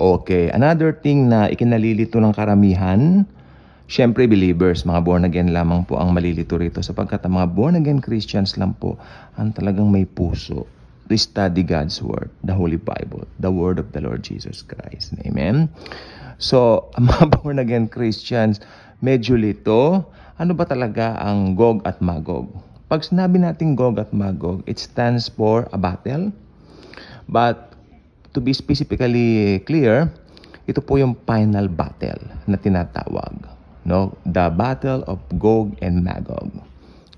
Okay, another thing na ikinalilito ng karamihan, syempre believers, mga born again lamang po ang malilito rito sapagkat ang mga born again Christians lang po ang talagang may puso to study God's Word, the Holy Bible, the Word of the Lord Jesus Christ. Amen? So, ang mga born again Christians, medyo lito, ano ba talaga ang Gog at Magog? Pag sinabi natin Gog at Magog, it stands for a battle. But to be specifically clear, ito po yung final battle na tinatawag, no? The Battle of Gog and Magog.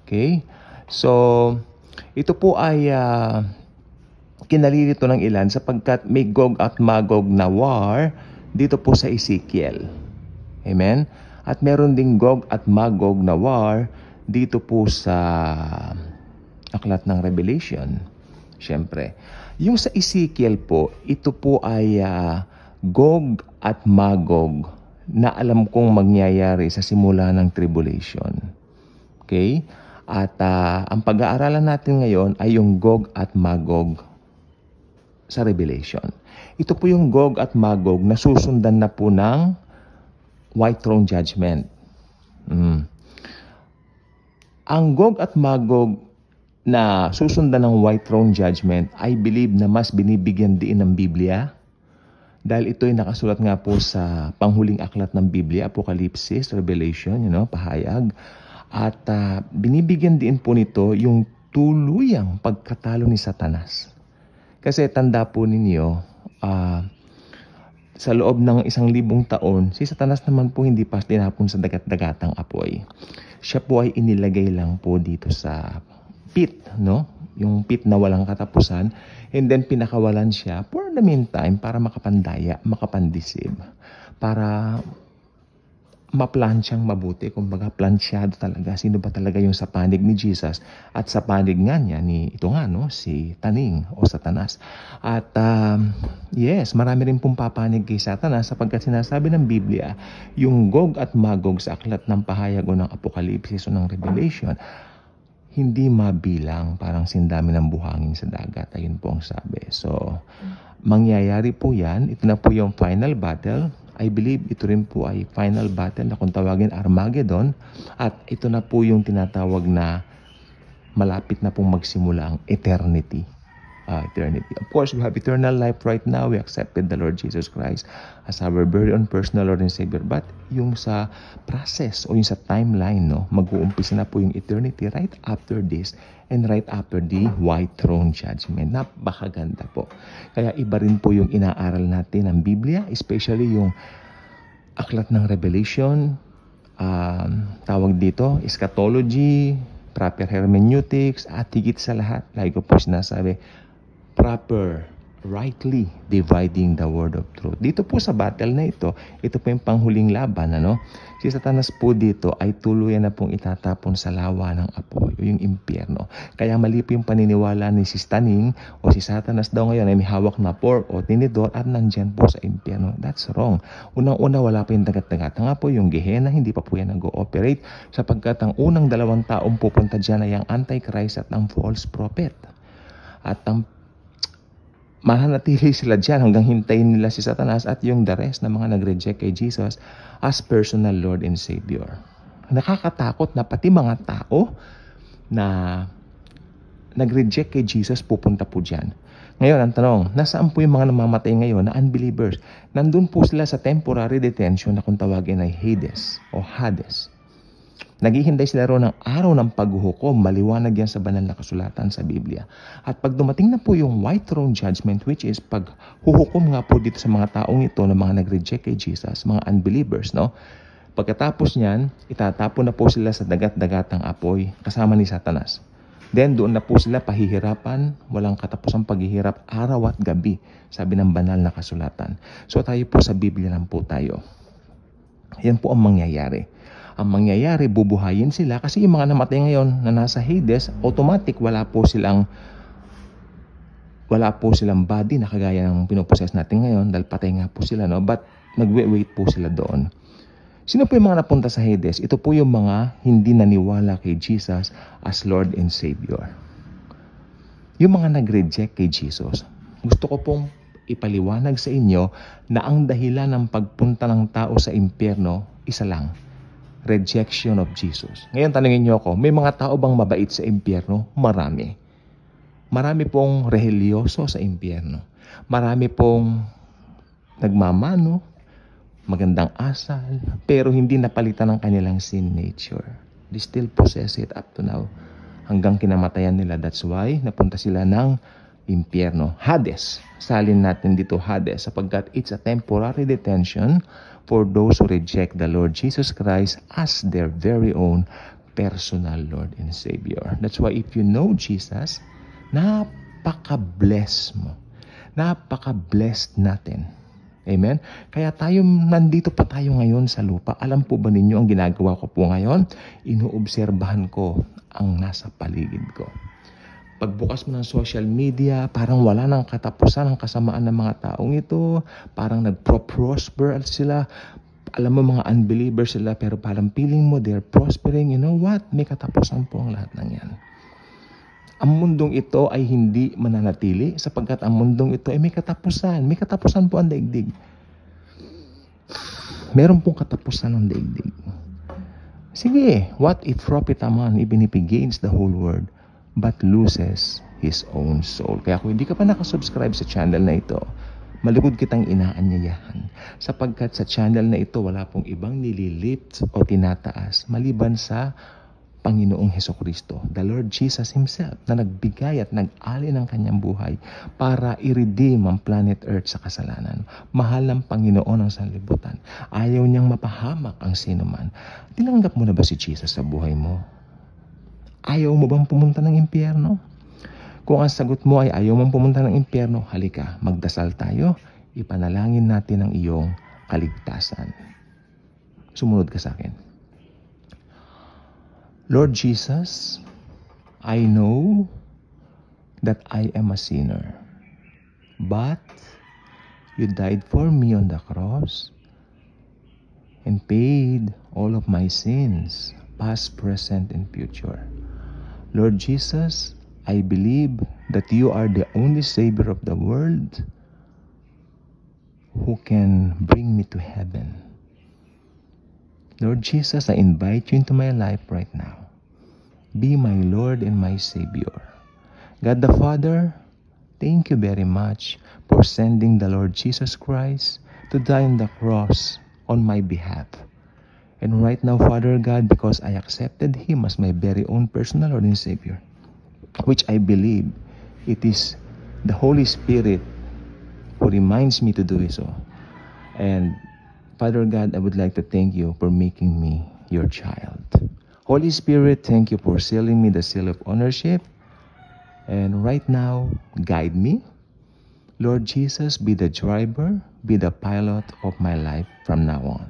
Okay? So, ito po ay kinalilito ng ilan sapagkat may Gog at Magog na war dito po sa Ezekiel. Amen? At meron ding Gog at Magog na war dito po sa aklat ng Revelation. Siyempre. Yung sa Ezekiel po, ito po ay Gog at Magog na alam kong mangyayari sa simula ng tribulation. Okay? At ang pag-aaralan natin ngayon ay yung Gog at Magog sa Revelation. Ito po yung Gog at Magog na susundan na po ng White Throne Judgment. Ang Gog at Magog na susundan ng White Throne Judgment, I believe na mas binibigyan din ng Biblia. Dahil ito ay nakasulat nga po sa panghuling aklat ng Biblia, Apocalypse, Revelation, pahayag. At binibigyan din po nito yung tuluyang pagkatalo ni Satanas. Kasi tanda po ninyo, sa loob ng 1,000 taon, si Satanas naman po hindi pa tinapon sa dagat-dagatang apoy. Siya po ay inilagay lang po dito sa pit, no? Yung pit na walang katapusan, and then pinakawalan siya for the meantime para makapandaya, makapandisib, para maplansyang mabuti, kumbaga plansyado talaga. Sino ba talaga yung sa panig ni Jesus at sa panig nga niya ni ito nga, no? Si Taning o Satanas. At yes, marami rin pong papanig kay Satanas sapagkat sinasabi ng Biblia, yung Gog at Magog sa aklat ng pahayag o ng Apocalypse o ng Revelation, hindi mabilang, parang sindami ng buhangin sa dagat. Ayun po ang sabi. So, mangyayari po yan. Ito na po yung final battle. I believe ito rin po ay final battle na kung tawagin Armageddon. At ito na po yung tinatawag na malapit na pong magsimula ang eternity. Eternity. Of course, we have eternal life right now. We accepted the Lord Jesus Christ as our very own personal Lord and Savior. But yung sa process o yung sa timeline, no, mag-uumpisa na po yung eternity right after this and right after the White Throne Judgment. Napakaganda po. Kaya iba rin po yung inaaral natin ng Biblia, especially yung aklat ng Revelation, tawag dito, eschatology, proper hermeneutics, at higit sa lahat, like ko po sinasabi, proper, rightly dividing the word of truth. Dito po sa battle na ito po yung panghuling laban, ano? Si Satanas po dito ay tuluyan na pong itatapon sa lawa ng apoy, o yung impyerno. Kaya mali po yung paniniwala ni si Taning o si Satanas daw ngayon ay may hawak na fork o tinidor at nandyan po sa impyerno. That's wrong. Unang-una, wala pa yung dagat-dagat. Nga po yung Gehenna, hindi pa po yan nag-ooperate sapagkat ang unang 2 taong pupunta dyan ay ang Antichrist at ang false prophet. At ang mananatili sila dyan hanggang hintayin nila si Satanas at yung the rest na mga nag-reject kay Jesus as personal Lord and Savior. Nakakatakot na pati mga tao na nag-reject kay Jesus pupunta po dyan. Ngayon, ang tanong, nasaan po yung mga namamatay ngayon na unbelievers? Nandun po sila sa temporary detention na kung tawagin ay Hades o Hades. Naghihintay sila roon ng araw ng paghuhukom, maliwanag yan sa banal na kasulatan sa Biblia. At pag dumating na po yung White Throne Judgment, which is paghuhukom nga po dito sa mga taong ito na mga nag-reject kay Jesus, mga unbelievers, no? Pagkatapos niyan, itatapon na po sila sa dagat-dagatang apoy kasama ni Satanas. Then doon na po sila pahihirapan, walang katapusang paghihirap araw at gabi, sabi ng banal na kasulatan. So tayo po sa Biblia lang po tayo. Yan po ang mangyayari. Ang mangyayari, bubuhayin sila kasi yung mga namatay ngayon na nasa Hades, automatic wala po silang body na kagaya ng pinoprocess natin ngayon dahil patay nga po sila, no? But nag-wait po sila doon. Sino po yung mga napunta sa Hades? Ito po yung mga hindi naniwala kay Jesus as Lord and Savior. Yung mga nag-reject kay Jesus. Gusto ko pong ipaliwanag sa inyo na ang dahilan ng pagpunta ng tao sa impyerno, isa lang, rejection of Jesus. Ngayon tanungin niyo ako, may mga tao bang mabait sa impyerno? Marami. Marami pong religyoso sa impyerno. Marami pong nagmamano, magandang asal, pero hindi napalitan ng kanilang sin nature. They still possess it up to now. Hanggang kinamatayan nila. That's why napunta sila ng impyerno. Hades. Salin natin dito Hades sapagkat it's a temporary detention for those who reject the Lord Jesus Christ as their very own personal Lord and Savior. That's why if you know Jesus, napaka-bless mo. Napaka-blessed natin. Amen? Kaya nandito pa tayo ngayon sa lupa. Alam po ba ninyo ang ginagawa ko po ngayon? Inuobserbahan ko ang nasa paligid ko. Pagbukas mo ng social media, parang wala nang katapusan ang kasamaan ng mga taong ito. Parang nagpro-prosper sila. Alam mo mga unbelievers sila, pero parang feeling mo they're prospering. You know what? May katapusan po ang lahat ng yan. Ang mundong ito ay hindi mananatili sapagkat ang mundong ito ay may katapusan. May katapusan po ang daigdig. Meron pong katapusan ang daigdig. Sige, what if profit a man even if he gains the whole world but loses his own soul? Kaya kung hindi ka pa nakasubscribe sa channel na ito, malikod kitang inaanyayahan. Sapagkat sa channel na ito, wala pong ibang nililift o tinataas maliban sa Panginoong Hesukristo, the Lord Jesus Himself, na nagbigay at nag-ali ng kanyang buhay para i-redeem ang planet Earth sa kasalanan. Mahal ng Panginoon ang sanlibutan. Ayaw niyang mapahamak ang sinuman. Tinanggap mo na ba si Jesus sa buhay mo? Ayaw mo bang pumunta ng impyerno? Kung ang sagot mo ay ayaw mong pumunta ng impyerno, halika, magdasal tayo, ipanalangin natin ang iyong kaligtasan. Sumunod ka sa akin. Lord Jesus, I know that I am a sinner, but you died for me on the cross and paid all of my sins, past, present, and future. Lord Jesus, I believe that you are the only Savior of the world who can bring me to heaven. Lord Jesus, I invite you into my life right now. Be my Lord and my Savior. God the Father, thank you very much for sending the Lord Jesus Christ to die on the cross on my behalf. And right now, Father God, because I accepted Him as my very own personal Lord and Savior, which I believe it is the Holy Spirit who reminds me to do so. And Father God, I would like to thank you for making me your child. Holy Spirit, thank you for sealing me the seal of ownership. And right now, guide me. Lord Jesus, be the driver, be the pilot of my life from now on.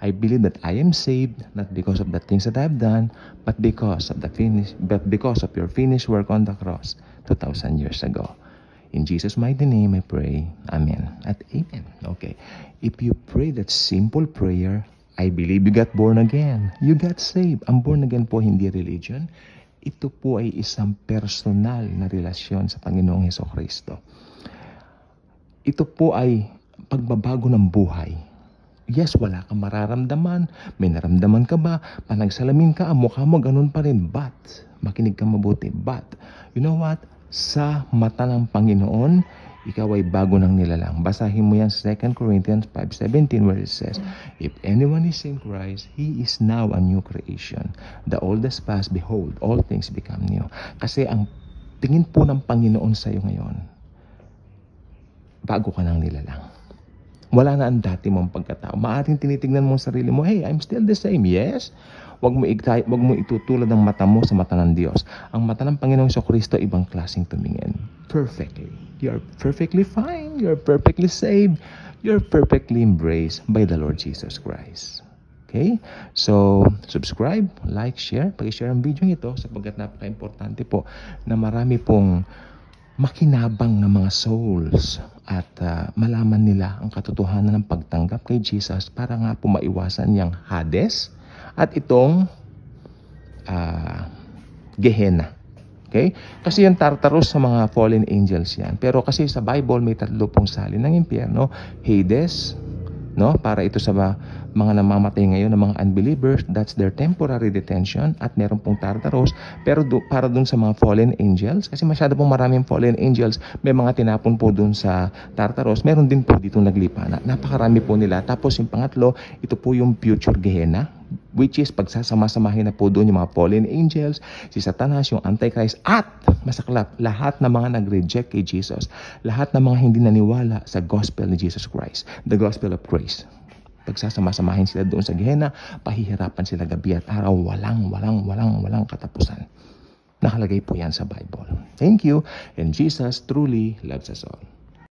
I believe that I am saved, not because of the things that I've done, but because of your finished work on the cross 2,000 years ago. In Jesus' mighty name I pray. Amen. At amen. Okay. If you pray that simple prayer, I believe you got born again. You got saved. Ang born again po hindi religion. Ito po ay isang personal na relasyon sa Panginoong Hesukristo. Ito po ay pagbabago ng buhay. Yes, wala kang mararamdaman. May naramdaman ka ba? Panagsalamin ka, ang mukha mo ganun pa rin. But, makinig ka mabuti. But, you know what? Sa mata ng Panginoon, ikaw ay bago ng nilalang. Basahin mo yan sa 2 Corinthians 5:17 where it says, if anyone is in Christ, he is now a new creation. The old has passed, behold, all things become new. Kasi ang tingin po ng Panginoon sa iyo ngayon, bago ka ng nilalang. Wala na ang dati mong pagkatao. Maaring tinitignan mo ang sarili mo, hey, I'm still the same. Yes. Wag mo itutulad ang mata mo sa mata ng Diyos. Ang mata ng Panginoong Jesucristo ibang klaseng tumingin. Perfectly. You're perfectly fine. You're perfectly saved. You're perfectly embraced by the Lord Jesus Christ. Okay? So, subscribe, like, share. Pag-share ang video ito sapagkat napaka-importante po na marami pong makinabang ng mga souls at malaman nila ang katotohanan ng pagtanggap kay Jesus para nga po maiwasan niyang Hades at itong Gehenna. Okay? Kasi yung Tartarus sa mga fallen angels yan. Pero kasi sa Bible may 3 pong salin ng impyerno. Hades, no? Para ito sa mga namamatay ngayon ng mga unbelievers, that's their temporary detention. At meron pong Tartarus. Pero para dun sa mga fallen angels, kasi masyado pong maraming fallen angels, may mga tinapon po dun sa Tartarus. Meron din po dito naglipana. Napakarami po nila. Tapos yung pangatlo, ito po yung future Gehenna, which is pagsasama-samahin na po doon yung mga fallen angels, si Satanas, yung Antichrist, at masaklap, lahat ng mga nag-reject kay Jesus, lahat ng mga hindi naniwala sa gospel ni Jesus Christ, the gospel of grace. Pagsasama-samahin sila doon sa Gehenna, pahihirapan sila gabi at araw, walang katapusan. Nakalagay po yan sa Bible. Thank you, and Jesus truly loves us all.